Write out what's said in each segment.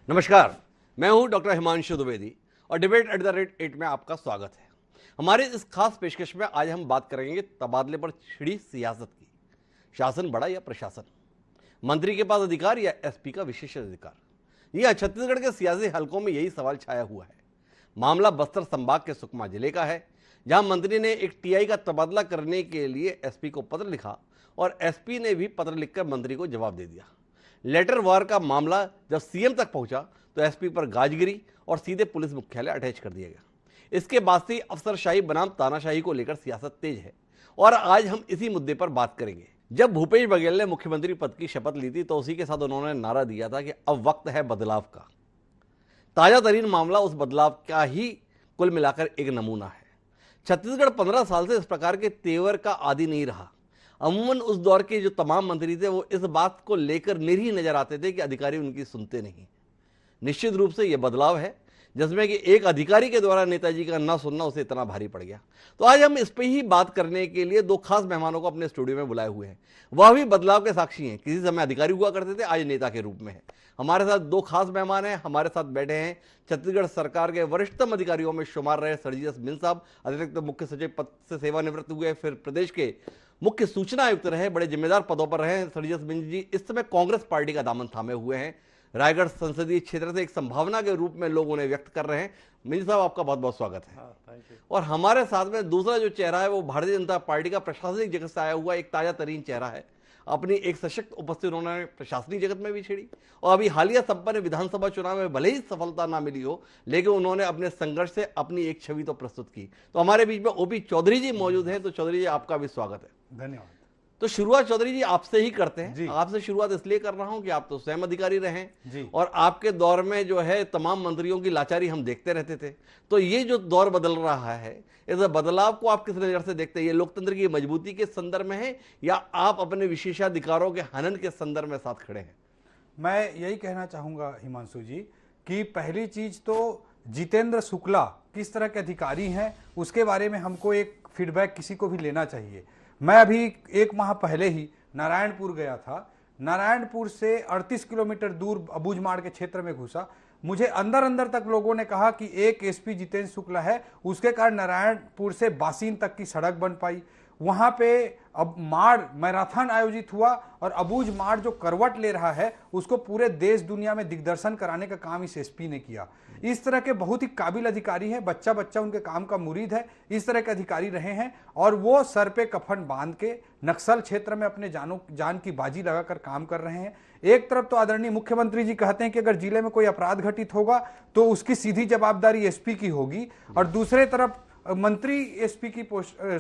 नमस्कार, मैं हूं डॉक्टर हिमांशु द्विवेदी और डिबेट@8 में आपका स्वागत है। हमारे इस खास पेशकश में आज हम बात करेंगे तबादले पर छिड़ी सियासत की। शासन बड़ा या प्रशासन, मंत्री के पास अधिकार या एसपी का विशेष अधिकार? यह छत्तीसगढ़ के सियासी हलकों में यही सवाल छाया हुआ है। मामला बस्तर संभाग के सुकमा जिले का है, जहां मंत्री ने एक टीआई का तबादला करने के लिए एसपी को पत्र लिखा और एसपी ने भी पत्र लिखकर मंत्री को जवाब दे दिया। लेटर वार का मामला जब सीएम तक पहुंचा तो एसपी पर गाज गिरी और सीधे पुलिस मुख्यालय अटैच कर दिया गया। इसके बाद से अफसरशाही बनाम तानाशाही को लेकर सियासत तेज है और आज हम इसी मुद्दे पर बात करेंगे। जब भूपेश बघेल ने मुख्यमंत्री पद की शपथ ली थी तो उसी के साथ उन्होंने नारा दिया था कि अब वक्त है बदलाव का। ताजा तरीन मामला उस बदलाव का ही कुल मिलाकर एक नमूना है। छत्तीसगढ़ 15 साल से इस प्रकार के तेवर का आदी नहीं रहा। अमूमन उस दौर के जो तमाम मंत्री थे वो इस बात को लेकर निरीह नजर आते थे कि अधिकारी उनकी सुनते नहीं। निश्चित रूप से यह बदलाव है जिसमें कि एक अधिकारी के द्वारा नेताजी का ना सुनना उसे इतना भारी पड़ गया। तो आज हम इस पे ही बात करने के लिए दो खास मेहमानों को अपने स्टूडियो में बुलाए हुए हैं। वह भी बदलाव के साक्षी हैं। किसी समय अधिकारी हुआ करते थे, आज नेता के रूप में है। हमारे साथ दो खास मेहमान हैं। हमारे साथ बैठे हैं छत्तीसगढ़ सरकार के वरिष्ठतम अधिकारियों में शुमार रहे सर्जियस मिंज साहब, अतिरिक्त मुख्य सचिव पद से सेवानिवृत्त हुए, फिर प्रदेश के मुख्य सूचना आयुक्त रहे, बड़े जिम्मेदार पदों पर रहे सर्जियस मिंज जी। इस समय कांग्रेस पार्टी का दामन थामे हुए हैं। रायगढ़ संसदीय क्षेत्र से एक संभावना के रूप में लोग उन्हें व्यक्त कर रहे हैं। मिंज साहब, आपका बहुत बहुत स्वागत है। Thank you. और हमारे साथ में दूसरा जो चेहरा है वो भारतीय जनता पार्टी का प्रशासनिक जगत से आया हुआ एक ताजा तरीन चेहरा है। अपनी एक सशक्त उपस्थिति उन्होंने प्रशासनिक जगत में भी छेड़ी और अभी हालिया संपन्न विधानसभा चुनाव में भले ही सफलता ना मिली हो, लेकिन उन्होंने अपने संघर्ष से अपनी एक छवि तो प्रस्तुत की। तो हमारे बीच में ओपी चौधरी जी मौजूद हैं। तो चौधरी जी, आपका भी स्वागत है। धन्यवाद। तो शुरुआत चौधरी जी आपसे ही करते हैं। जी। आपसे शुरुआत इसलिए कर रहा हूं कि आप तो स्वयं अधिकारी रहे जी। हैं और आपके दौर में जो है तमाम मंत्रियों की लाचारी हम देखते रहते थे। तो ये जो दौर बदल रहा है, इस बदलाव को आप किस नजर से देखते हैं? ये लोकतंत्र की मजबूती के संदर्भ में है या आप अपने विशेषाधिकारों के हनन के संदर्भ में साथ खड़े हैं? मैं यही कहना चाहूंगा हिमांशु जी कि पहली चीज तो जितेंद्र शुक्ला किस तरह के अधिकारी हैं उसके बारे में हमको एक फीडबैक किसी को भी लेना चाहिए। मैं अभी 1 माह पहले ही नारायणपुर गया था। नारायणपुर से 38 किलोमीटर दूर अबूझमाड़ के क्षेत्र में घुसा। मुझे अंदर अंदर तक लोगों ने कहा कि एक एसपी जितेंद्र शुक्ला है, उसके कारण नारायणपुर से बासीन तक की सड़क बन पाई। वहां पे अब माड़ मैराथन आयोजित हुआ और अबूझ माड़ जो करवट ले रहा है उसको पूरे देश दुनिया में दिग्दर्शन कराने का काम इस एसपी ने किया। इस तरह के बहुत ही काबिल अधिकारी हैं, बच्चा बच्चा उनके काम का मुरीद है। इस तरह के अधिकारी रहे हैं और वो सर पे कफन बांध के नक्सल क्षेत्र में अपने जान की बाजी लगाकर काम कर रहे हैं। एक तरफ तो आदरणीय मुख्यमंत्री जी कहते हैं कि अगर जिले में कोई अपराध घटित होगा तो उसकी सीधी जवाबदारी एसपी की होगी, और दूसरे तरफ मंत्री एसपी की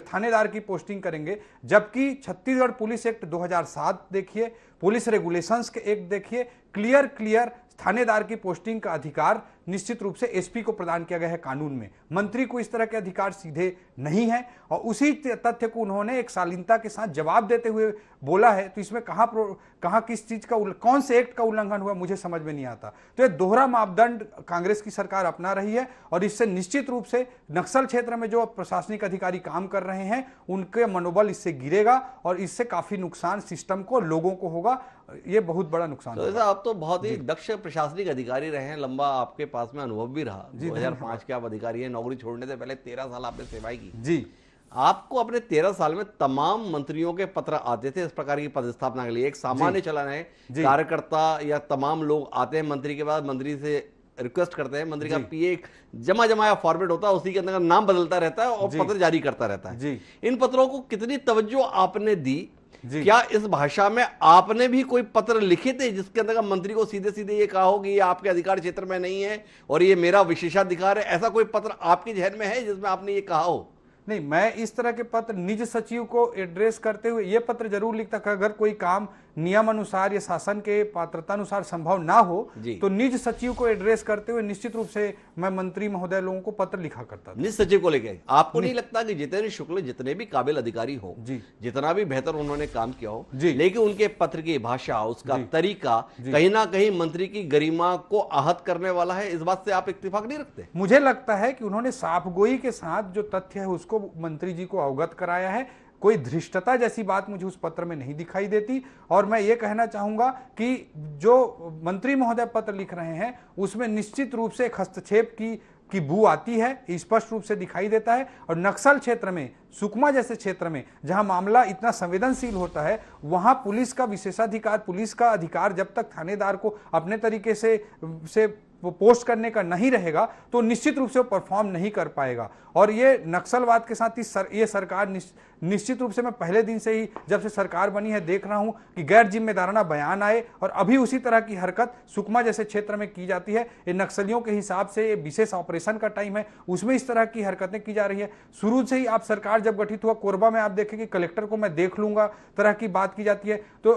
थानेदार की पोस्टिंग करेंगे। जबकि छत्तीसगढ़ पुलिस एक्ट 2007 देखिए, पुलिस रेगुलेशंस के एक्ट देखिए, क्लियर थानेदार की पोस्टिंग का अधिकार निश्चित रूप से एसपी को प्रदान किया गया है कानून में। मंत्री को इस तरह के अधिकार सीधे नहीं है और उसी तथ्य को उन्होंने एक शालीनता के साथ जवाब देते हुए बोला है। तो इसमें कहां किस चीज का कौन से एक्ट का उल्लंघन हुआ मुझे समझ में नहीं आता। तो ये दोहरा मापदंड कांग्रेस की सरकार अपना रही है और इससे निश्चित रूप से नक्सल क्षेत्र में जो प्रशासनिक अधिकारी काम कर रहे हैं उनके मनोबल इससे गिरेगा और इससे काफी नुकसान सिस्टम को, लोगों को होगा। ये बहुत बड़ा नुकसान तो आप तो बहुत ही दक्ष प्रशासनिक अधिकारी रहे हैं, लंबा आपके पास में अनुभव भी रहा। 2005 के आप अधिकारी हैं, नौकरी छोड़ने से पहले 13 साल आपने सेवाएं की जी। आपको अपने 13 साल में तमाम मंत्रियों के पत्र आते थे इस प्रकार की पदस्थापना के लिए? एक सामान्य चलन है, कार्यकर्ता या तमाम लोग आते हैं मंत्री के बाद, मंत्री से रिक्वेस्ट करते हैं, मंत्री का पीए जमाया फॉर्मेट होता है, उसी के अंदर नाम बदलता रहता है और पत्र जारी करता रहता है। इन पत्रों को कितनी तवज्जो आपने दी? क्या इस भाषा में आपने भी कोई पत्र लिखे थे जिसके अंदर मंत्री को सीधे सीधे ये कहा हो कि ये आपके अधिकार क्षेत्र में नहीं है और ये मेरा विशेषाधिकार है? ऐसा कोई पत्र आपके जहन में है जिसमें आपने ये कहा हो? नहीं, मैं इस तरह के पत्र निज सचिव को एड्रेस करते हुए ये पत्र जरूर लिखता कि अगर कोई काम नियम अनुसार या शासन के पात्रता अनुसार संभव ना हो तो निज सचिव को एड्रेस करते हुए निश्चित रूप से मैं मंत्री महोदय लोगों को पत्र लिखा करता था। निज सचिव को लेके आपको नहीं लगता कि जितेंद्र शुक्ल जितने भी काबिल अधिकारी हो, जितना भी बेहतर उन्होंने काम किया हो, लेकिन उनके पत्र की भाषा, उसका तरीका कहीं ना कहीं मंत्री की गरिमा को आहत करने वाला है? इस बात से आप इत्तेफाक नहीं रखते? मुझे लगता है कि उन्होंने साफगोई के साथ जो तथ्य है उसको मंत्री जी को अवगत कराया है। कोई धृष्टता जैसी बात मुझे उस पत्र में नहीं दिखाई देती। और मैं ये कहना चाहूंगा कि जो मंत्री महोदय पत्र लिख रहे हैं उसमें निश्चित रूप से एक हस्तक्षेप की बू आती है, स्पष्ट रूप से दिखाई देता है। और नक्सल क्षेत्र में, सुकमा जैसे क्षेत्र में जहां मामला इतना संवेदनशील होता है, वहां पुलिस का विशेषाधिकार, पुलिस का अधिकार जब तक थानेदार को अपने तरीके से वो पोस्ट करने का नहीं रहेगा तो निश्चित रूप से वो परफॉर्म नहीं कर पाएगा। और ये नक्सलवाद के साथ ये सरकार निश्चित रूप से, मैं पहले दिन से ही जब से सरकार बनी है देख रहा हूं कि गैर जिम्मेदाराना बयान आए और अभी उसी तरह की हरकत सुकमा जैसे क्षेत्र में की जाती है। ये नक्सलियों के हिसाब से ये विशेष ऑपरेशन का टाइम है, उसमें इस तरह की हरकतें की जा रही है। शुरू से ही आप सरकार जब गठित हुआ, कोरबा में आप देखें कि कलेक्टर को मैं देख लूंगा तरह की बात की जाती है। तो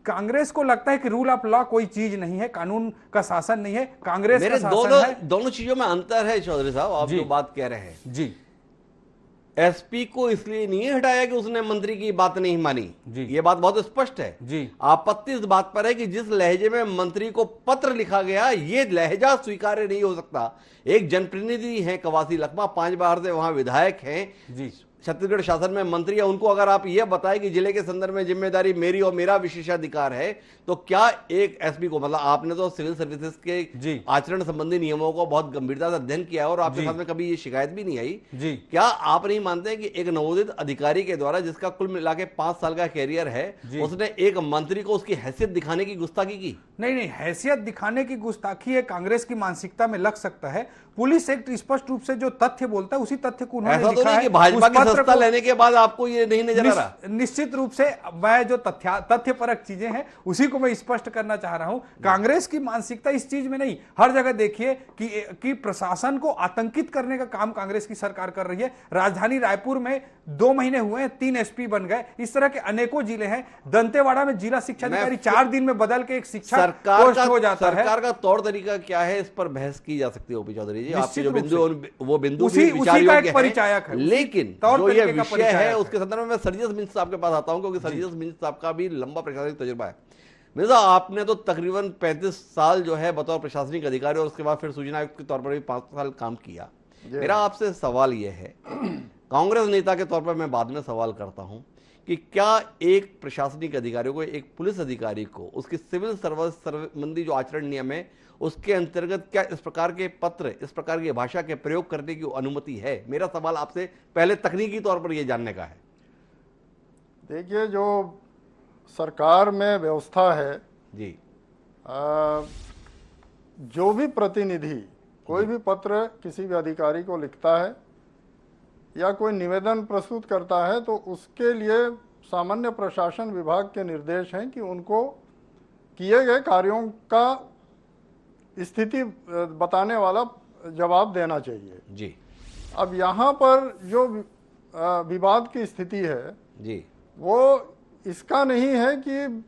कांग्रेस को लगता है कि रूल ऑफ लॉ कोई चीज नहीं है, कानून का शासन नहीं है, कांग्रेस का शासन है। दोनों चीजों में अंतर है चौधरी साहब, आप जो बात कह रहे हैं। जी, एसपी को इसलिए नहीं हटाया कि उसने मंत्री की बात नहीं मानी, ये बात बहुत स्पष्ट है। जी, आपत्ति इस बात पर है कि जिस लहजे में मंत्री को पत्र लिखा गया, ये लहजा स्वीकार्य नहीं हो सकता। एक जनप्रतिनिधि हैं कवासी लखमा, 5 बार से वहां विधायक हैं, जी, छत्तीसगढ़ शासन में मंत्री है, उनको अगर आप यह बताएं कि जिले के संदर्भ में जिम्मेदारी मेरी और मेरा विशेषाधिकार है, तो क्या एक एसपी को, मतलब आपने तो सिविल सर्विसेज के आचरण संबंधी नियमों को बहुत गंभीरता से अध्ययन किया है और आपके साथ में कभी ये शिकायत भी नहीं आई जी, क्या आप नहीं मानते हैं कि एक नवोदित अधिकारी के द्वारा, जिसका कुल मिला के 5 साल का कैरियर है, उसने एक मंत्री को उसकी हैसियत दिखाने की गुस्ताखी की? नहीं, हैसियत दिखाने की गुस्ताखी है, कांग्रेस की मानसिकता में लग सकता है। पुलिस एक्ट स्पष्ट रूप से जो तथ्य बोलता है उसी तथ्य को उन्होंने लिखा है। भाजपा की सत्ता लेने के बाद आपको ये नहीं नजर आ रहा? निश्चित रूप से मैं जो तथ्यपरक चीजें हैं उसी को मैं स्पष्ट करना चाह रहा हूं। कांग्रेस की मानसिकता इस चीज में नहीं, हर जगह देखिए कि प्रशासन को आतंकित करने का काम कांग्रेस की सरकार कर रही है। राजधानी रायपुर में 2 महीने हुए हैं, 3 एसपी बन गए। इस तरह के अनेकों जिले हैं। दंतेवाड़ा में जिला शिक्षा अधिकारी 4 दिन में बदल के एक शिक्षा पोस्ट हो जाता है। सरकार का तौर तरीका क्या है, इस पर बहस की जा सकती है ओपी चौधरी जी। आपके जो बिंदु, वो बिंदु उसी का एक परिचायक है। लेकिन जो ये विषय है उसके संदर्भ में मैं सर्जियस मिंज साहब के पास आता हूं, क्योंकि सर्जियस मिंज साहब का भी लंबा प्रशासनिक तजुर्बा है। मिर्जा, आपने तो तकरीबन 35 साल जो है बतौर प्रशासनिक अधिकारी और उसके बाद फिर सूचना आयुक्त के तौर पर भी 5 साल काम किया। मेरा आपसे सवाल यह है, कांग्रेस नेता के तौर पर मैं बाद में सवाल करता हूं कि क्या एक प्रशासनिक अधिकारी को, एक पुलिस अधिकारी को, उसकी सिविल सर्विस संबंधी जो आचरण नियम है उसके अंतर्गत क्या इस प्रकार के पत्र, इस प्रकार की भाषा के प्रयोग करने की अनुमति है? मेरा सवाल आपसे पहले तकनीकी तौर पर यह जानने का है। देखिए, जो सरकार में व्यवस्था है जी, जो भी प्रतिनिधि कोई भी पत्र किसी भी अधिकारी को लिखता है या कोई निवेदन प्रस्तुत करता है, तो उसके लिए सामान्य प्रशासन विभाग के निर्देश हैं कि उनको किए गए कार्यों का स्थिति बताने वाला जवाब देना चाहिए। जी, अब यहाँ पर जो विवाद की स्थिति है जी, वो इसका नहीं है कि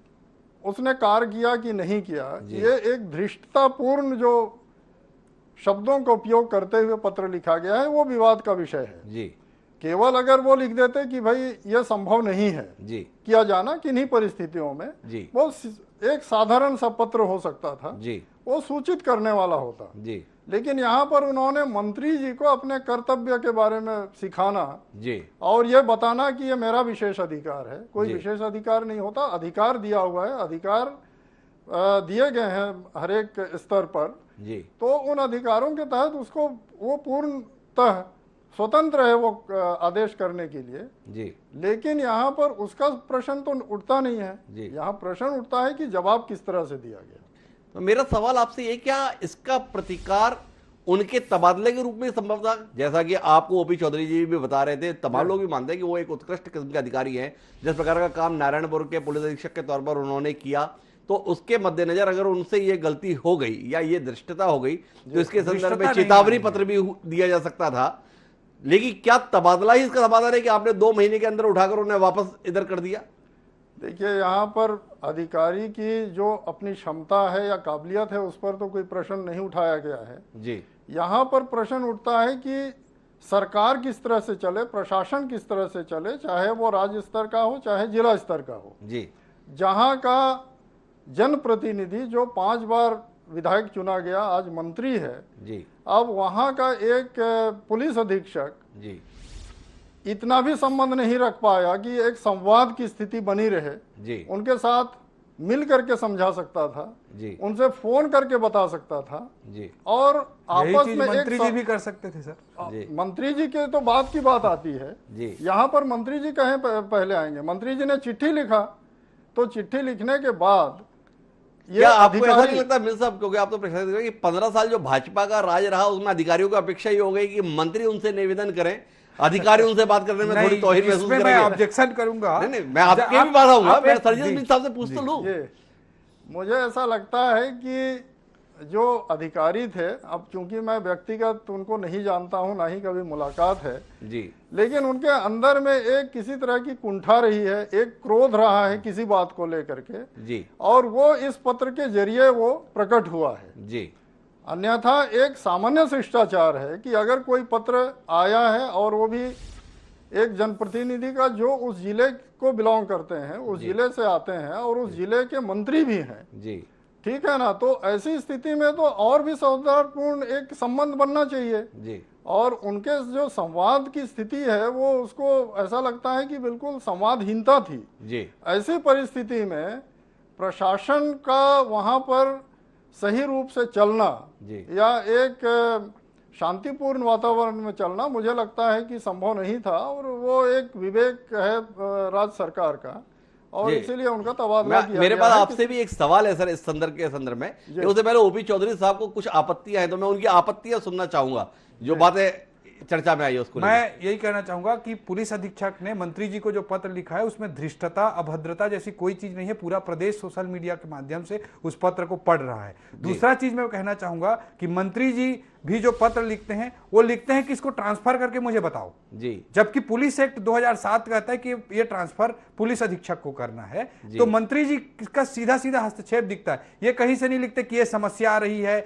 उसने कार्य किया कि नहीं किया, ये एक धृष्टतापूर्ण जो शब्दों का उपयोग करते हुए पत्र लिखा गया है वो विवाद का विषय है। जी, केवल अगर वो लिख देते कि भाई ये संभव नहीं है जी, किया जाना किन्हीं परिस्थितियों में, जी, वो एक साधारण सा पत्र हो सकता था, जी, वो सूचित करने वाला होता। जी, लेकिन यहाँ पर उन्होंने मंत्री जी को अपने कर्तव्य के बारे में सिखाना जी, और ये बताना कि ये मेरा विशेष अधिकार है। कोई विशेष अधिकार नहीं होता, अधिकार दिया हुआ है, अधिकार दिए गए हैं हर एक स्तर पर। जी, तो उन अधिकारों के तहत उसको वो पूर्णतः स्वतंत्र है वो आदेश करने के लिए। जी, लेकिन यहाँ पर उसका प्रश्न तो उठता नहीं है। जी। यहाँ प्रश्न उठता है कि जवाब किस तरह से दिया गया। तो मेरा सवाल आपसे ये, क्या इसका प्रतिकार उनके तबादले के रूप में संभव था? जैसा कि आपको ओपी चौधरी जी भी बता रहे थे, तमाम लोग भी मानते हैं कि वो एक उत्कृष्ट किस्म के अधिकारी हैं। जिस प्रकार का काम नारायणपुर के पुलिस अधीक्षक के तौर पर उन्होंने किया, तो उसके मद्देनजर अगर उनसे ये गलती हो गई या ये धृष्टता हो गई तो इसके संदर्भ में चेतावनी पत्र भी दिया जा सकता था। लेकिन क्या तबादला ही इसका समाधान है कि आपने 2 महीने के अंदर उठाकर उन्हें वापस इधर कर दिया? देखिए, यहाँ पर अधिकारी की जो अपनी क्षमता है या काबिलियत है उस पर तो कोई प्रश्न नहीं उठाया गया है जी। यहाँ पर प्रश्न उठता है कि सरकार किस तरह से चले, प्रशासन किस तरह से चले, चाहे वो राज्य स्तर का हो चाहे जिला स्तर का हो। जी। जहाँ का जनप्रतिनिधि जो 5 बार विधायक चुना गया आज मंत्री है जी। अब वहाँ का एक पुलिस अधीक्षक जी इतना भी संबंध नहीं रख पाया कि एक संवाद की स्थिति बनी रहे। जी उनके साथ मिल करके समझा सकता था, जी उनसे फोन करके बता सकता था, जी और यही आपस चीज में मंत्री जी भी कर सकते थे सर। जी मंत्री जी के तो बात की बात आती है। जी यहाँ पर मंत्री जी कहें पहले आएंगे। मंत्री जी ने चिट्ठी लिखा, तो चिट्ठी लिखने के बाद ये क्या आपको ऐसा नहीं अधिकारी लगता मिल साहब, क्योंकि आप तो प्रशासनिक अधिकारी, कि 15 साल जो भाजपा का राज रहा उसमें अधिकारियों को अपेक्षा ये हो गई कि मंत्री उनसे निवेदन करें, अधिकारी उनसे बात करने में थोड़ी तौहीन महसूस इसमें मैं करेंगे। ऑब्जेक्शन करूंगा। नहीं मैं आपके भी बात आऊंगा, मैं सर्जिस जी, साहब से पूछ तो लूं। ये मुझे ऐसा लगता है कि जो अधिकारी थे, अब चूंकि मैं व्यक्तिगत उनको नहीं जानता हूं, ना ही कभी मुलाकात है, जी लेकिन उनके अंदर में एक किसी तरह की कुंठा रही है, एक क्रोध रहा है किसी बात को लेकर के, जी और वो इस पत्र के जरिए वो प्रकट हुआ है। जी अन्यथा एक सामान्य शिष्टाचार है कि अगर कोई पत्र आया है और वो भी एक जनप्रतिनिधि का जो उस जिले को बिलोंग करते हैं, उस जिले से आते हैं और उस जिले के मंत्री भी हैं, जी ठीक है ना, तो ऐसी स्थिति में तो और भी सौहार्दपूर्ण एक संबंध बनना चाहिए। जी और उनके जो संवाद की स्थिति है वो उसको ऐसा लगता है कि बिल्कुल संवादहीनता थी। जी ऐसी परिस्थिति में प्रशासन का वहां पर सही रूप से चलना जी या एक शांतिपूर्ण वातावरण में चलना मुझे लगता है कि संभव नहीं था, और वो एक विवेक है राज्य सरकार का, और जी। इसीलिए उनका तबादला किया मेरे गया पास है आपसे भी एक सवाल है सर इस संदर्भ में, कि उससे पहले ओपी चौधरी साहब को कुछ आपत्तियां हैं, तो मैं उनकी आपत्तियां सुनना चाहूंगा जो बातें चर्चा में आई है उसको। मैं यही कहना चाहूंगा कि पुलिस अधीक्षक ने मंत्री जी को जो पत्र लिखा है उसमें धृष्टता, अभद्रता जैसी कोई चीज नहीं है। पूरा प्रदेश सोशल मीडिया के माध्यम से उस पत्र को पढ़ रहा है। दूसरा चीज मैं कहना चाहूंगा कि मंत्री जी भी जो पत्र लिखते हैं वो लिखते हैं कि इसको ट्रांसफर करके मुझे बताओ जी, जबकि पुलिस एक्ट 2007 कहता है कि ये ट्रांसफर पुलिस अधीक्षक को करना है। तो मंत्री जी का सीधा सीधा हस्तक्षेप दिखता है। ये कहीं से नहीं लिखते कि ये समस्या आ रही है,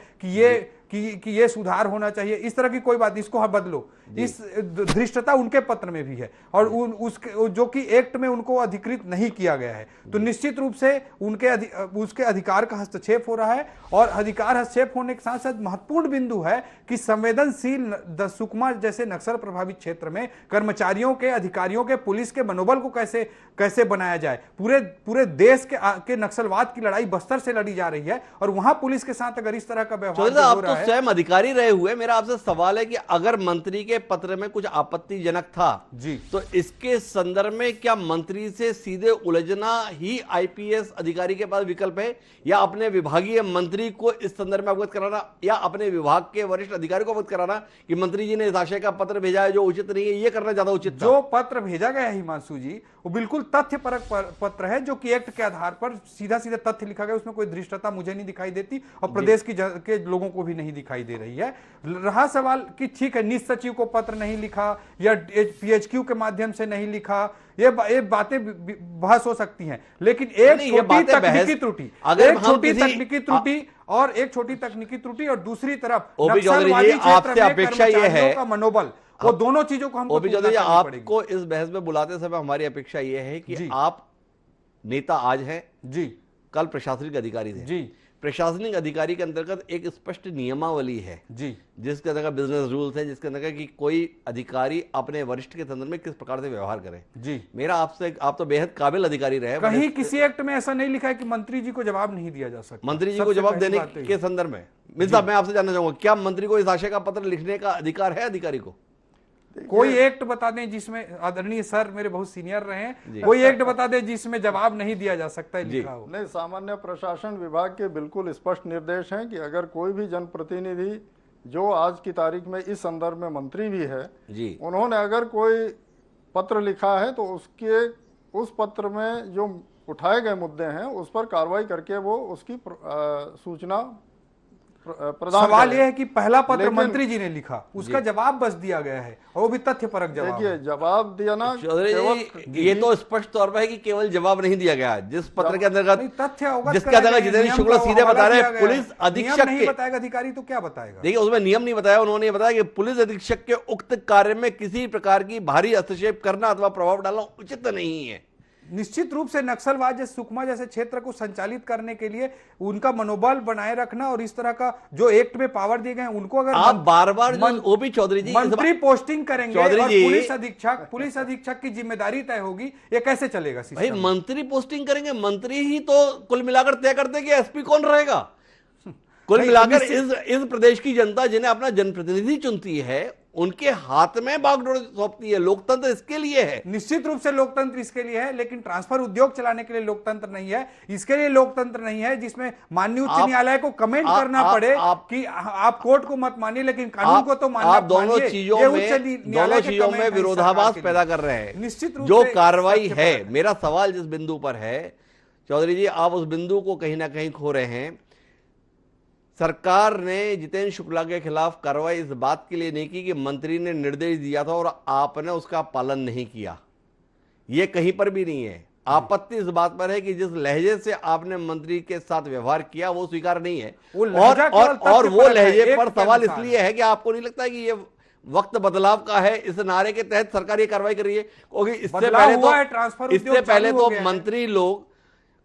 कि ये सुधार होना चाहिए, इस तरह की कोई बात नहीं, इसको बदलो। इस धृष्टता उनके पत्र में भी है, और उसके जो कि एक्ट में उनको अधिकृत नहीं किया गया है। तो निश्चित रूप से उसके अधिकार का हस्तक्षेप हो रहा है, और अधिकार हस्तक्षेप होने के साथ साथ महत्वपूर्ण बिंदु है कि संवेदनशील सुकमा जैसे नक्सल प्रभावित क्षेत्र में कर्मचारियों के, अधिकारियों के, पुलिस के मनोबल को कैसे बनाया जाए। पूरे देश के नक्सलवाद की लड़ाई बस्तर से लड़ी जा रही है, और वहां पुलिस के साथ अगर इस तरह का व्यवहार हो रहा है। स्वयं अधिकारी रहे हुए मेरा आपसे सवाल है कि अगर मंत्री के पत्र में कुछ आपत्तिजनक था जी, तो इसके संदर्भ में क्या मंत्री से सीधे उलझना ही आईपीएस अधिकारी के पास विकल्प है, या अपने विभागीय मंत्री को इस संदर्भ में अवगत कराना, या अपने विभाग के वरिष्ठ अधिकारी को अवगत कराना कि मंत्री जी ने इस आशय का पत्र भेजा है जो उचित नहीं है, ये करना ज्यादा उचित था? जो पत्र भेजा गया है हिमांशु जी, वो बिल्कुल तथ्यपरक पत्र है, जो कि एक्ट के आधार पर सीधा सीधा तथ्य लिखा गया। उसमें कोई धृष्टता मुझे नहीं दिखाई देती, और प्रदेश के लोगों को भी नहीं दिखाई दे रही है। रहा सवाल कि ठीक है, निज सचिव को पत्र नहीं लिखा या पीएचक्यू के माध्यम से नहीं लिखा, ये बातें बहस हो सकती हैं, लेकिन एक छोटी तकनीकी त्रुटि, एक छोटी तकनीकी त्रुटि और दूसरी तरफ ओपी चौधरी जी आपसे अपेक्षा ये है का मनोबल, वो दोनों चीजों को हमको ओपी चौधरी जी आपको इस बहस में बुलाते समय हमारी अपेक्षा ये है कि आप नेता आज हैं जी, कल प्रशासनिक अधिकारी थे जी, प्रशासनिक अधिकारी के अंतर्गत एक स्पष्ट नियमावली है जी, जिसके अंतर्गत बिजनेस रूल्स है, जिसके अंतर्गत कि कोई अधिकारी अपने वरिष्ठ के संदर्भ में किस प्रकार से व्यवहार करे। जी, मेरा आपसे, आप तो बेहद काबिल अधिकारी रहे, कहीं किसी एक्ट में ऐसा नहीं लिखा है कि मंत्री जी को जवाब नहीं दिया जा सकता। मंत्री जी को जवाब देने के संदर्भ में मिल साहब मैं आपसे जानना चाहूंगा, क्या मंत्री को इस आशय का पत्र लिखने का अधिकार है अधिकारी को? कोई एक्ट बता दें जिसमें, आदरणीय सर मेरे बहुत सीनियर रहे हैं, कोई एक्ट बता दें जिसमें जवाब नहीं दिया जा सकता है लिखा हो। नहीं, सामान्य प्रशासन विभाग के बिल्कुल स्पष्ट निर्देश हैं कि अगर कोई भी जनप्रतिनिधि जो आज की तारीख में इस संदर्भ में मंत्री भी है जी, उन्होंने अगर कोई पत्र लिखा है तो उस पत्र में जो उठाए गए मुद्दे हैं उस पर कार्रवाई करके वो उसकी सूचना प्रदान। सवाल यह है कि पहला पत्र मंत्री जी ने लिखा, उसका जवाब बस दिया गया है, और वो भी तथ्यपरक जवाब। देखिए, जवाब दिया ना चौधरी ये तो स्पष्ट तौर पर है कि केवल जवाब नहीं दिया गया, जिस पत्र के अंतर्गत तथ्य होगा, जिसके अंतर्गत जितेंद्र शुक्ला सीधे बता रहे हैं पुलिस अधीक्षक नहीं बताएगा अधिकारी तो क्या बताएगा? देखिए उसमें नियम नहीं बताया, उन्होंने ये बताया कि पुलिस अधीक्षक के उक्त कार्य में किसी प्रकार की भारी हस्तक्षेप करना अथवा प्रभाव डालना उचित नहीं है। निश्चित रूप से नक्सलवाद जैसे सुकमा जैसे क्षेत्र को संचालित करने के लिए उनका मनोबल बनाए रखना और इस तरह का जो एक्ट में पावर दिए गए हैं उनको अगर आप बार बार ओपी चौधरी जी मंत्री पोस्टिंग करेंगे चौधरी और जी, पुलिस अधीक्षक की जिम्मेदारी तय होगी, ये कैसे चलेगा भाई? सिस्टम? मंत्री पोस्टिंग करेंगे, मंत्री ही तो कुल मिलाकर तय करते कि एसपी कौन रहेगा। कुल नहीं, मिलाकर इस प्रदेश की जनता जिन्हें अपना जनप्रतिनिधि चुनती है उनके हाथ में बागडोर सौंपती है। लोकतंत्र इसके लिए है। निश्चित रूप से लोकतंत्र इसके लिए है, लेकिन ट्रांसफर उद्योग चलाने के लिए लोकतंत्र नहीं है। इसके लिए लोकतंत्र नहीं है जिसमें माननीय उच्च न्यायालय को कमेंट करना पड़े कि आप कोर्ट को मत मानिए लेकिन कानून को तो मानिए। आप दोनों चीजों में विरोधाभास पैदा कर रहे हैं। निश्चित रूप जो से कार्रवाई है, मेरा सवाल जिस बिंदु पर है चौधरी जी, आप उस बिंदु को कहीं ना कहीं खो रहे हैं। सरकार ने जितेंद्र शुक्ला के खिलाफ कार्रवाई इस बात के लिए नहीं की कि मंत्री ने निर्देश दिया था और आपने उसका पालन नहीं किया। यह कहीं पर भी नहीं है। आपत्ति इस बात पर है कि जिस लहजे से आपने मंत्री के साथ व्यवहार किया वो स्वीकार नहीं है। और वो लहजे पर सवाल इसलिए है कि आपको नहीं लगता कि ये वक्त बदलाव का है, इस नारे के तहत सरकार ये कार्रवाई कर रही है? क्योंकि इससे पहले तो मंत्री लोग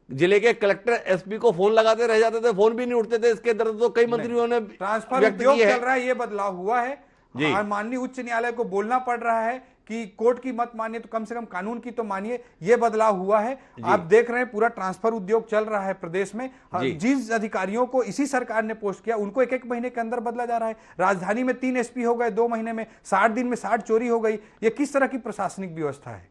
जिले के कलेक्टर एसपी को फोन लगाते रह जाते थे, फोन भी नहीं उठते थे। इसके दर्द तो कई मंत्रियों ने ट्रांसफर उद्योग चल रहा है, ये बदलाव हुआ है। माननीय उच्च न्यायालय को बोलना पड़ रहा है कि कोर्ट की मत मानिए तो कम से कम कानून की तो मानिए, ये बदलाव हुआ है। आप देख रहे हैं पूरा ट्रांसफर उद्योग चल रहा है प्रदेश में। जिस अधिकारियों को इसी सरकार ने पोस्ट किया उनको एक एक महीने के अंदर बदला जा रहा है। राजधानी में 3 एसपी हो गए 2 महीने में, 60 दिन में 60 चोरी हो गई। ये किस तरह की प्रशासनिक व्यवस्था है?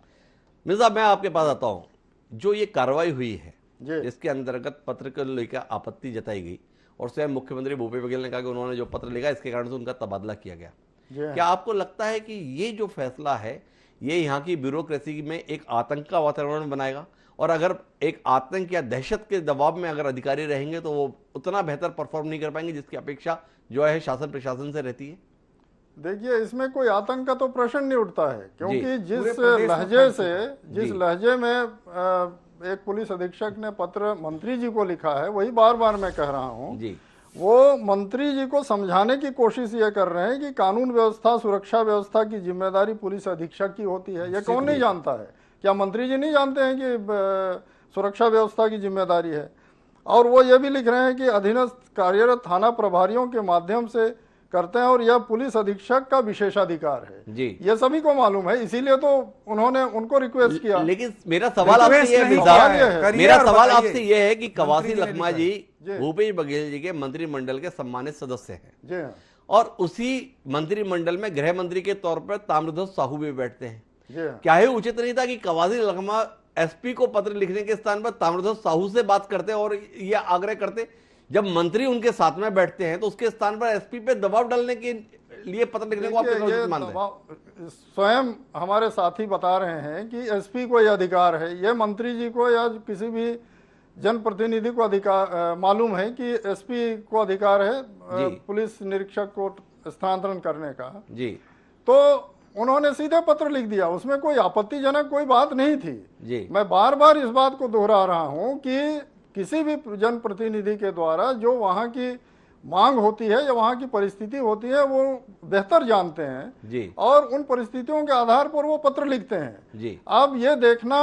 मिर्जा, मैं आपके पास आता हूं। जो ये कार्रवाई हुई है इसके अंतर्गत पत्र को लेकर आपत्ति जताई गई और स्वयं मुख्यमंत्री भूपेश बघेल ने कहा कि उन्होंने जो पत्र लिखा इसके कारण से उनका तबादला किया गया। क्या आपको लगता है कि ये जो फैसला है ये यहाँ की ब्यूरोक्रेसी में एक आतंक का वातावरण बनाएगा? और अगर एक आतंक या दहशत के दबाव में अगर अधिकारी रहेंगे तो वो उतना बेहतर परफॉर्म नहीं कर पाएंगे जिसकी अपेक्षा जो है शासन प्रशासन से रहती है? देखिए, इसमें कोई आतंक का तो प्रश्न नहीं उठता है, क्योंकि जिस लहजे में एक पुलिस अधीक्षक ने पत्र मंत्री जी को लिखा है, वही बार बार मैं कह रहा हूँ जी। वो मंत्री जी को समझाने की कोशिश ये कर रहे हैं कि कानून व्यवस्था सुरक्षा व्यवस्था की जिम्मेदारी पुलिस अधीक्षक की होती है। ये कौन नहीं जानता है? क्या मंत्री जी नहीं जानते हैं कि सुरक्षा व्यवस्था की जिम्मेदारी है? और वो ये भी लिख रहे हैं कि अधीनस्थ कार्यरत थाना प्रभारियों के माध्यम से करते हैं और यह पुलिस अधीक्षक का विशेषाधिकार है जी। ये सभी को मालूम है, इसीलिए तो उन्होंने उनको रिक्वेस्ट किया। लेकिन मेरा सवाल आपसे ये है कि कवासी लखमा जी भूपेश बघेल जी के मंत्रिमंडल के सम्मानित सदस्य हैं और उसी मंत्रिमंडल में गृह मंत्री के तौर पर ताम्रध्वज साहू भी बैठते हैं। क्या ही उचित नहीं था कि कवासी लखमा एसपी को पत्र लिखने के स्थान पर ताम्रध्वज साहू से बात करते और यह आग्रह करते? जब मंत्री उनके साथ में बैठते हैं तो उसके स्थान पर एसपी पे दबाव डालने के लिए पत्र लिखने को आप कैसे मानते हैं? स्वयं हमारे साथी बता रहे हैं कि एसपी को यह अधिकार है। यह मंत्री जी को या किसी भी जनप्रतिनिधि को अधिकार मालूम है कि एसपी को अधिकार है पुलिस निरीक्षक को स्थानांतरण करने का जी। तो उन्होंने सीधे पत्र लिख दिया, उसमें कोई आपत्तिजनक कोई बात नहीं थी जी। मैं बार बार इस बात को दोहरा रहा हूं कि किसी भी जनप्रतिनिधि के द्वारा जो वहां की मांग होती है या वहां की परिस्थिति होती है वो बेहतर जानते हैं जी। और उन परिस्थितियों के आधार पर वो पत्र लिखते हैं जी। अब ये देखना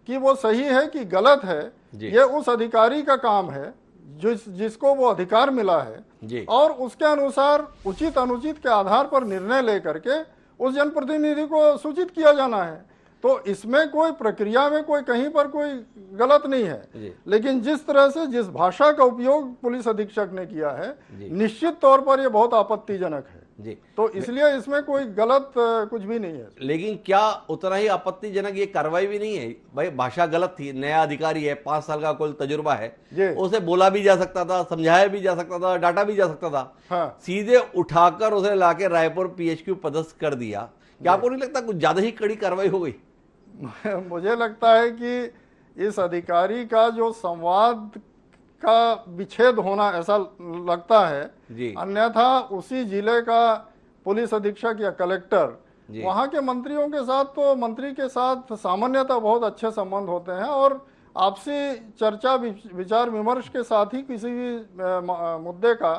कि वो सही है कि गलत है ये उस अधिकारी का काम है जिसको वो अधिकार मिला है जी। और उसके अनुसार उचित अनुचित के आधार पर निर्णय लेकर के उस जनप्रतिनिधि को सूचित किया जाना है। तो इसमें कोई प्रक्रिया में कोई कहीं पर कोई गलत नहीं है, लेकिन जिस तरह से जिस भाषा का उपयोग पुलिस अधीक्षक ने किया है निश्चित तौर पर यह बहुत आपत्तिजनक है जी। तो इसलिए इसमें कोई गलत कुछ भी नहीं है। लेकिन क्या उतना ही आपत्तिजनक ये कार्रवाई भी नहीं है? भाई भाषा गलत थी, नया अधिकारी है, 5 साल का कुल तजुर्बा है, उसे बोला भी जा सकता था, समझाया भी जा सकता था, डांटा भी जा सकता था हाँ। सीधे उठाकर उसे लाके रायपुर पीएचक्यू पदस्थ कर दिया। क्या आपको नहीं लगता कुछ ज्यादा ही कड़ी कार्रवाई हो गई? मुझे लगता है कि इस अधिकारी का जो संवाद का विच्छेद होना ऐसा लगता है जी। अन्यथा उसी जिले का पुलिस अधीक्षक या कलेक्टर वहां के मंत्रियों के साथ तो मंत्री के साथ सामान्यतः बहुत अच्छे संबंध होते हैं और आपसी चर्चा विचार विमर्श के साथ ही किसी भी मुद्दे का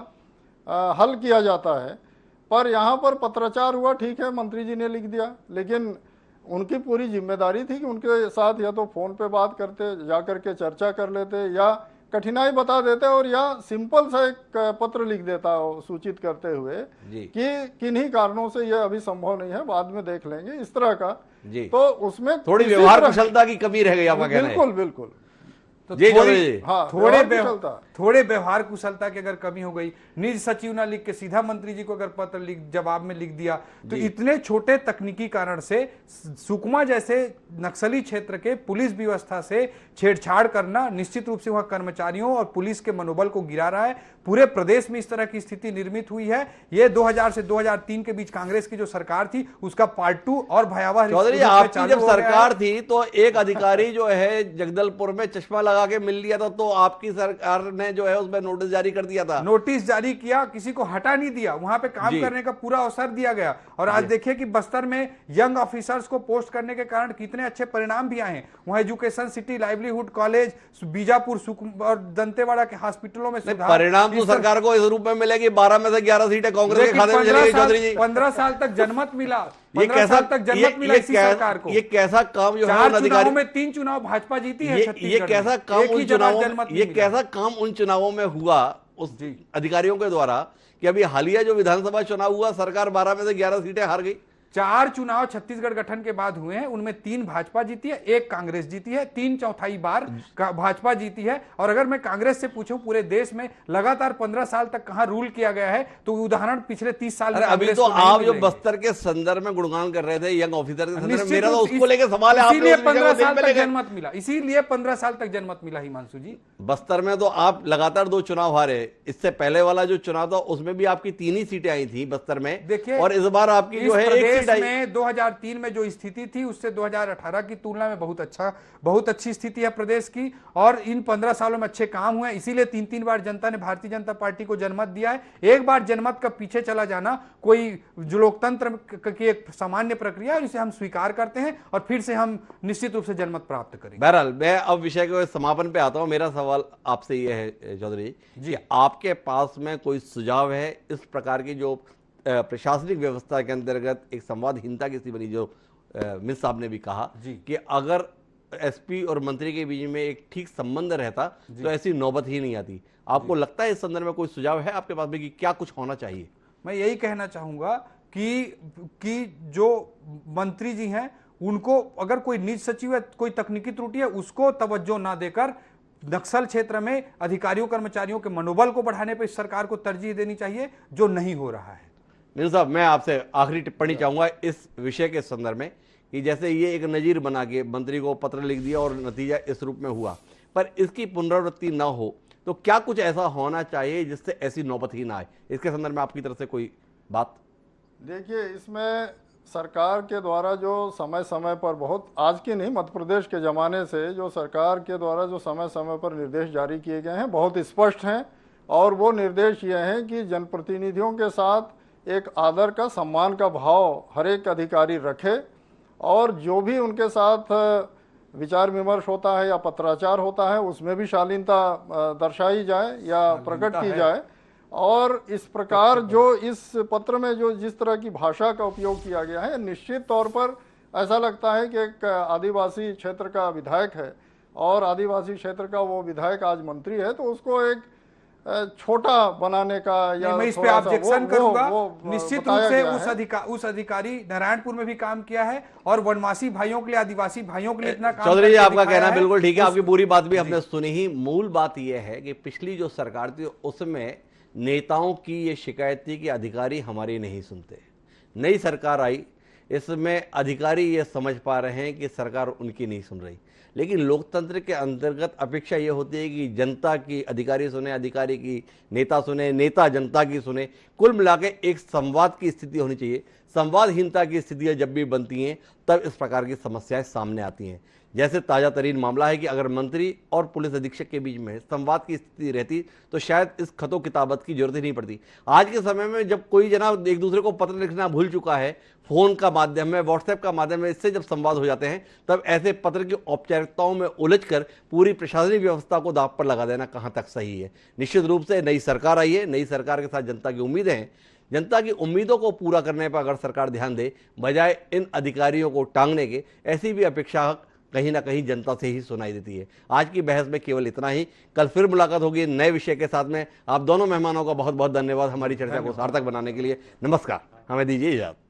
हल किया जाता है। पर यहाँ पर पत्राचार हुआ, ठीक है, मंत्री जी ने लिख दिया, लेकिन उनकी पूरी जिम्मेदारी थी कि उनके साथ या तो फोन पे बात करते, जा करके चर्चा कर लेते, या कठिनाई बता देते, और या सिंपल सा एक पत्र लिख देता सूचित करते हुए जी। कि किन्हीं कारणों से यह अभी संभव नहीं है, बाद में देख लेंगे, इस तरह का। जी। तो उसमें थोड़ी किसी व्यवहार तरह- कुशलता की कमी रह गई, आपका कहना है। बिल्कुल बिल्कुल। तो जी, थोड़ी जी। हाँ, थोड़े व्यवहार व्यव- कुशलता। थोड़े व्यवहार कुशलता की अगर कमी हो गई, निज सचिव ना लिख के सीधा मंत्री जी को अगर पत्र लिख जवाब में लिख दिया, तो इतने छोटे तकनीकी कारण से सुकमा जैसे नक्सली क्षेत्र के पुलिस व्यवस्था से छेड़छाड़ करना निश्चित रूप से वहां कर्मचारियों और पुलिस के मनोबल को गिरा रहा है। पूरे प्रदेश में इस तरह की स्थिति निर्मित हुई है। ये 2000 से 2003 के बीच कांग्रेस की जो सरकार थी उसका पार्ट 2 और भयावह चौधरी, रूप में आपकी चालू जब हो गया है। सरकार थी तो एक अधिकारी जो है जगदलपुर में चश्मा लगा के मिल लिया था, तो आपकी सरकार ने जो है उसमें नोटिस जारी कर दिया था। नोटिस जारी किया, किसी को हटा नहीं दिया, वहां पे काम जी। करने का पूरा अवसर दिया गया। और आज देखिए कि बस्तर में यंग ऑफिसर्स को पोस्ट करने के कारण कितने अच्छे परिणाम भी आए हैं। वहां education city, livelihood college, Bijapur और दंतेवाड़ा के हॉस्पिटलों में सुधार। परिणाम तो सरकार को इस रूप में मिलेगी, 12 में से 11 सीटें कांग्रेस के खाते में चलेगी। चौधरी जी, 15 साल तक जनमत मिला, ये 15 कैसा साल तक जनमत मिला इसी सरकार को। ये कैसा काम जो है 4 उन चुनावों अधिकारी, में 3 चुनाव भाजपा जीती है ये छत्तीसगढ़ कैसा में। काम एक ही उन जगह चुनावों जनमत में, नहीं ये मिला। कैसा काम उन चुनावों में हुआ उस अधिकारियों के द्वारा कि अभी हालिया जो विधानसभा चुनाव हुआ, सरकार 12 में से 11 सीटें हार गई। 4 चुनाव छत्तीसगढ़ गठन के बाद हुए हैं, उनमें 3 भाजपा जीती है, 1 कांग्रेस जीती है, 3/4 बार भाजपा जीती है। और अगर मैं कांग्रेस से पूछूं पूरे देश में लगातार 15 साल तक कहां रूल किया गया है, तो उदाहरण पिछले 30 साल में अरे अभी कांग्रेस तो को नहीं आप जो मिलेंगे। बस्तर के संदर्भ में गुणगान कर रहे थे यंग ऑफिसर के संदर्भ में, निश्चित मेरा तो रूप उसको इस- लेके सवाल है। आपने इसीलिए उस विषय को 15 दिल साल पे तक लेके- जनमत मिला, इसीलिए 15 साल तक जनमत मिला हिमांशु जी। बस्तर में तो आप लगातार 2 चुनाव हारे, इससे पहले वाला जो चुनाव था उसमें भी आपकी 3 ही सीटें आई थी बस्तर में। देखिए, और इस बार आपकी जो है 1 प्रदेश सीट आई। में 2003 में जो स्थिति थी उससे 2018 की तुलना में बहुत अच्छी स्थिति है प्रदेश की। और इन 15 सालों में अच्छे काम हुए, इसीलिए 3 बार जनता ने भारतीय जनता पार्टी को जनमत दिया है। एक बार जनमत का पीछे चला जाना कोई जो लोकतंत्र की एक सामान्य प्रक्रिया है, इसे हम स्वीकार करते हैं और फिर से हम निश्चित रूप से जनमत प्राप्त करेंगे। बहरहाल मैं अब विषय के समापन पे आता हूं। मेरा सवाल आपसे ये है चौधरी जी, आपके पास में कोई सुझाव है इस प्रकार की जो प्रशासनिक व्यवस्था के अंतर्गत एक संवादहीनता की स्थिति बनी, जो मिस साहब ने भी कहा कि अगर एसपी और मंत्री के बीच में एक ठीक संबंध रहता तो ऐसी नौबत ही नहीं आती। आपको लगता है इस संदर्भ में कोई सुझाव है आपके पास में कि क्या कुछ होना चाहिए? मैं यही कहना चाहूंगा कि जो मंत्री जी हैं उनको अगर कोई निज सचिव है, कोई तकनीकी त्रुटि है, उसको तवज्जो ना देकर नक्सल क्षेत्र में अधिकारियों कर्मचारियों के मनोबल को बढ़ाने पर इस सरकार को तरजीह देनी चाहिए, जो नहीं हो रहा है। नील साहब, मैं आपसे आखिरी टिप्पणी चाहूंगा इस विषय के संदर्भ में कि जैसे ये एक नजीर बना के मंत्री को पत्र लिख दिया और नतीजा इस रूप में हुआ, पर इसकी पुनरावृत्ति ना हो तो क्या कुछ ऐसा होना चाहिए जिससे ऐसी नौबत ही ना आए? इसके संदर्भ में आपकी तरफ से कोई बात? देखिए, इसमें सरकार के द्वारा जो समय समय पर, बहुत आज की नहीं, मध्य प्रदेश के ज़माने से जो सरकार के द्वारा जो समय समय पर निर्देश जारी किए गए हैं बहुत स्पष्ट हैं। और वो निर्देश ये हैं कि जनप्रतिनिधियों के साथ एक आदर का, सम्मान का भाव हर एक अधिकारी रखे, और जो भी उनके साथ विचार विमर्श होता है या पत्राचार होता है उसमें भी शालीनता दर्शाई जाए या प्रकट की जाए। और इस प्रकार जो इस पत्र में जो जिस तरह की भाषा का उपयोग किया गया है, निश्चित तौर पर ऐसा लगता है कि एक आदिवासी क्षेत्र का विधायक है और आदिवासी क्षेत्र का वो विधायक आज मंत्री है, तो उसको एक छोटा बनाने का या मैं इस पे थोड़ा सा ऑब्जेक्शन करूंगा। वो निश्चित रूप से बताया गया उस अधिकारी नारायणपुर में भी काम किया है और वनवासी भाइयों के लिए, आदिवासी भाइयों के लिए इतना काम चौधरी जी, करके आपका दिखाया कहना है। बिल्कुल ठीक है, आपकी पूरी बात भी हमने सुनी ही। मूल बात यह है कि पिछली जो सरकार थी उसमें नेताओं की ये शिकायत थी कि अधिकारी हमारी नहीं सुनते। नई सरकार आई, इसमें अधिकारी ये समझ पा रहे हैं कि सरकार उनकी नहीं सुन रही, लेकिन लोकतंत्र के अंतर्गत अपेक्षा ये होती है कि जनता की अधिकारी सुने, अधिकारी की नेता सुने, नेता जनता की सुने। कुल मिला के एक संवाद की स्थिति होनी चाहिए। संवादहीनता की स्थितियां जब भी बनती हैं तब इस प्रकार की समस्याएं सामने आती हैं। जैसे ताज़ा तरीन मामला है कि अगर मंत्री और पुलिस अधीक्षक के बीच में संवाद की स्थिति रहती तो शायद इस खतो किताबत की जरूरत ही नहीं पड़ती। आज के समय में जब कोई जनाब एक दूसरे को पत्र लिखना भूल चुका है, फोन का माध्यम है, व्हाट्सएप का माध्यम है, इससे जब संवाद हो जाते हैं तब ऐसे पत्र की औपचारिकताओं में उलझकर पूरी प्रशासनिक व्यवस्था को दांव पर लगा देना कहां तक सही है। निश्चित रूप से नई सरकार आई है, नई सरकार के साथ जनता की उम्मीदें हैं। जनता की उम्मीदों को पूरा करने पर अगर सरकार ध्यान दे बजाय इन अधिकारियों को टांगने के, ऐसी भी अपेक्षा कहीं ना कहीं जनता से ही सुनाई देती है। आज की बहस में केवल इतना ही। कल फिर मुलाकात होगी नए विषय के साथ में। आप दोनों मेहमानों का बहुत बहुत धन्यवाद हमारी चर्चा को सार्थक बनाने के लिए। नमस्कार, हमें दीजिए इजाजत।